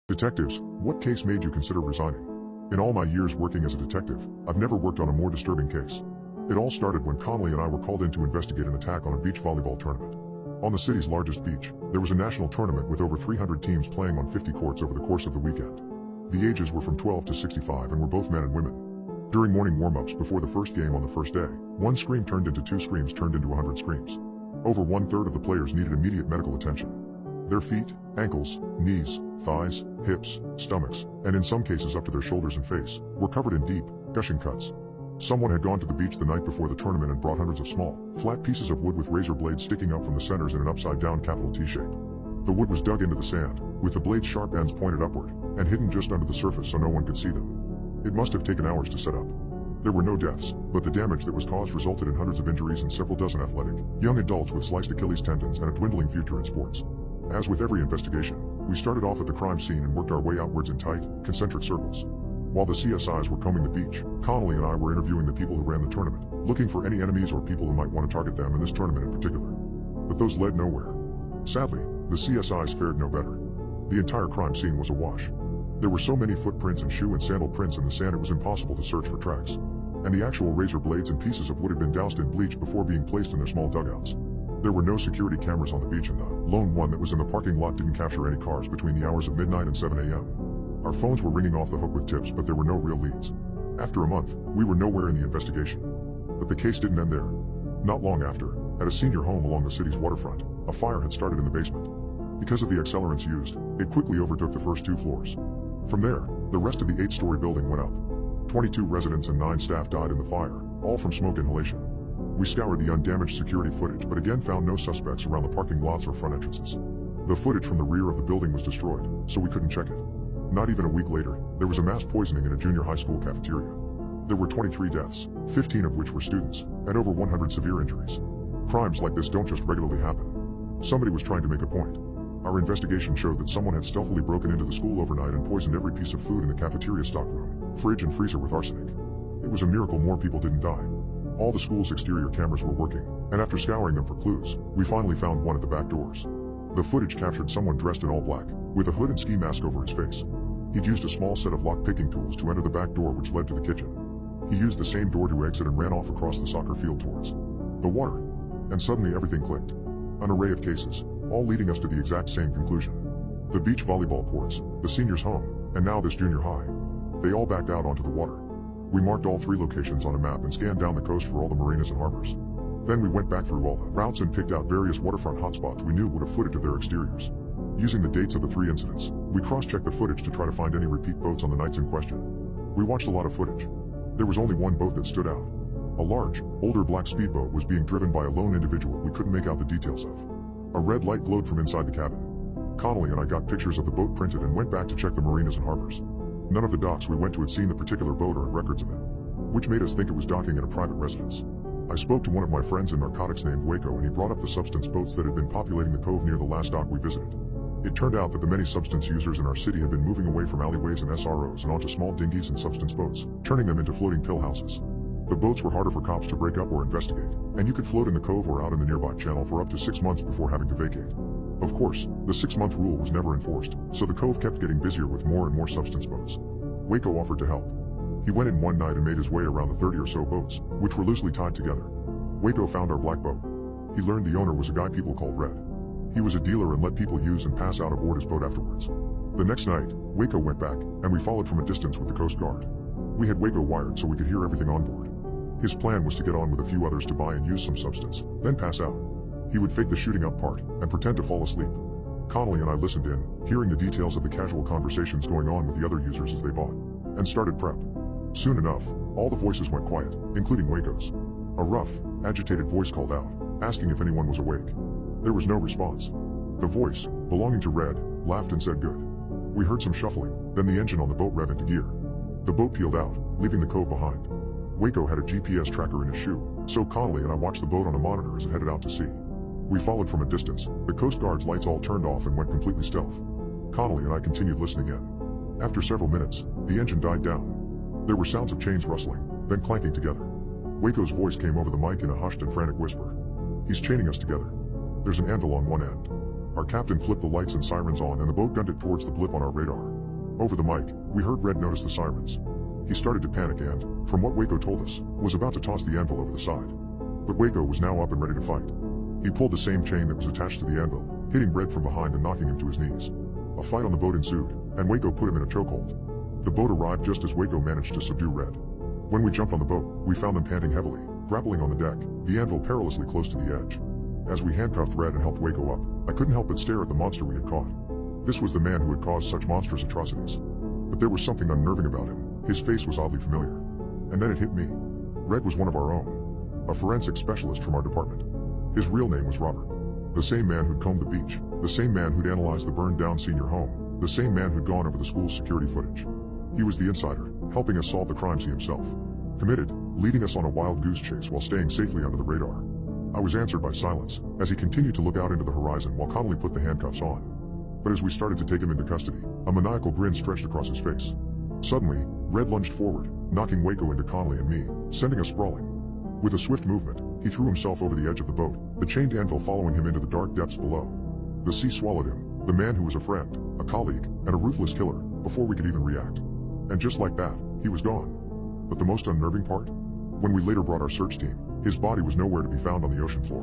Detectives, what case made you consider resigning? In all my years working as a detective, I've never worked on a more disturbing case. It all started when Connolly and I were called in to investigate an attack on a beach volleyball tournament. On the city's largest beach, there was a national tournament with over 300 teams playing on 50 courts over the course of the weekend. The ages were from 12 to 65 and were both men and women. During morning warm-ups before the first game on the first day, one scream turned into 2 screams turned into 100 screams. Over 1/3 of the players needed immediate medical attention. Their feet, ankles, knees, thighs, hips, stomachs, and in some cases up to their shoulders and face, were covered in deep, gushing cuts. Someone had gone to the beach the night before the tournament and brought hundreds of small, flat pieces of wood with razor blades sticking up from the centers in an upside-down capital T shape. The wood was dug into the sand, with the blade's sharp ends pointed upward, and hidden just under the surface so no one could see them. It must have taken hours to set up. There were no deaths, but the damage that was caused resulted in hundreds of injuries and several dozen athletic, young adults with sliced Achilles tendons and a dwindling future in sports. As with every investigation, we started off at the crime scene and worked our way outwards in tight, concentric circles. While the CSIs were combing the beach, Connolly and I were interviewing the people who ran the tournament, looking for any enemies or people who might want to target them in this tournament in particular. But those led nowhere. Sadly, the CSIs fared no better. The entire crime scene was awash. There were so many footprints and shoe and sandal prints in the sand it was impossible to search for tracks. And the actual razor blades and pieces of wood had been doused in bleach before being placed in their small dugouts. There were no security cameras on the beach and the lone one that was in the parking lot didn't capture any cars between the hours of midnight and 7 a.m. Our phones were ringing off the hook with tips, but there were no real leads. After a month, we were nowhere in the investigation. But the case didn't end there. Not long after, at a senior home along the city's waterfront, a fire had started in the basement. Because of the accelerants used, it quickly overtook the first 2 floors. From there, the rest of the 8-story building went up. 22 residents and 9 staff died in the fire, all from smoke inhalation. We scoured the undamaged security footage but again found no suspects around the parking lots or front entrances. The footage from the rear of the building was destroyed, so we couldn't check it. Not even a week later, there was a mass poisoning in a junior high school cafeteria. There were 23 deaths, 15 of which were students, and over 100 severe injuries. Crimes like this don't just regularly happen. Somebody was trying to make a point. Our investigation showed that someone had stealthily broken into the school overnight and poisoned every piece of food in the cafeteria stockroom, fridge and freezer with arsenic. It was a miracle more people didn't die. All the school's exterior cameras were working, and after scouring them for clues, we finally found one at the back doors. The footage captured someone dressed in all black, with a hood and ski mask over his face. He'd used a small set of lock-picking tools to enter the back door which led to the kitchen. He used the same door to exit and ran off across the soccer field towards the water. And suddenly everything clicked. An array of cases, all leading us to the exact same conclusion. The beach volleyball courts, the seniors' home, and now this junior high. They all backed out onto the water. We marked all 3 locations on a map and scanned down the coast for all the marinas and harbors. Then we went back through all the routes and picked out various waterfront hotspots we knew would have footage of their exteriors. Using the dates of the 3 incidents, we cross-checked the footage to try to find any repeat boats on the nights in question. We watched a lot of footage. There was only one boat that stood out. A large, older black speedboat was being driven by a lone individual we couldn't make out the details of. A red light glowed from inside the cabin. Connolly and I got pictures of the boat printed and went back to check the marinas and harbors. None of the docks we went to had seen the particular boat or had records of it, which made us think it was docking at a private residence. I spoke to one of my friends in narcotics named Waco and he brought up the substance boats that had been populating the cove near the last dock we visited. It turned out that the many substance users in our city had been moving away from alleyways and SROs and onto small dinghies and substance boats, turning them into floating pill houses. The boats were harder for cops to break up or investigate, and you could float in the cove or out in the nearby channel for up to 6 months before having to vacate. Of course, the 6-month rule was never enforced, so the cove kept getting busier with more and more substance boats. Waco offered to help. He went in one night and made his way around the 30 or so boats, which were loosely tied together. Waco found our black boat. He learned the owner was a guy people called Red. He was a dealer and let people use and pass out aboard his boat afterwards. The next night, Waco went back, and we followed from a distance with the Coast Guard. We had Waco wired so we could hear everything on board. His plan was to get on with a few others to buy and use some substance, then pass out. He would fake the shooting up part, and pretend to fall asleep. Connolly and I listened in, hearing the details of the casual conversations going on with the other users as they bought, and started prep. Soon enough, all the voices went quiet, including Waco's. A rough, agitated voice called out, asking if anyone was awake. There was no response. The voice, belonging to Red, laughed and said good. We heard some shuffling, then the engine on the boat rev into gear. The boat peeled out, leaving the cove behind. Waco had a GPS tracker in his shoe, so Connolly and I watched the boat on a monitor as it headed out to sea. We followed from a distance, the Coast Guard's lights all turned off and went completely stealth. Connolly and I continued listening in. After several minutes, the engine died down. There were sounds of chains rustling, then clanking together. Waco's voice came over the mic in a hushed and frantic whisper. He's chaining us together. There's an anvil on one end. Our captain flipped the lights and sirens on and the boat gunned it towards the blip on our radar. Over the mic, we heard Red notice the sirens. He started to panic and, from what Waco told us, was about to toss the anvil over the side. But Waco was now up and ready to fight. He pulled the same chain that was attached to the anvil, hitting Red from behind and knocking him to his knees. A fight on the boat ensued, and Waco put him in a chokehold. The boat arrived just as Waco managed to subdue Red. When we jumped on the boat, we found them panting heavily, grappling on the deck, the anvil perilously close to the edge. As we handcuffed Red and helped Waco up, I couldn't help but stare at the monster we had caught. This was the man who had caused such monstrous atrocities. But there was something unnerving about him. His face was oddly familiar. And then it hit me. Red was one of our own. A forensic specialist from our department. His real name was Robert. The same man who'd combed the beach. The same man who'd analyzed the burned down senior home. The same man who'd gone over the school's security footage. He was the insider, helping us solve the crimes he himself committed, leading us on a wild goose chase while staying safely under the radar. I was answered by silence, as he continued to look out into the horizon while Connolly put the handcuffs on. But as we started to take him into custody, a maniacal grin stretched across his face. Suddenly, Red lunged forward, knocking Waco into Connolly and me, sending us sprawling. With a swift movement, he threw himself over the edge of the boat, the chained anvil following him into the dark depths below. The sea swallowed him, the man who was a friend, a colleague, and a ruthless killer, before we could even react. And just like that, he was gone. But the most unnerving part? When we later brought our search team, his body was nowhere to be found on the ocean floor.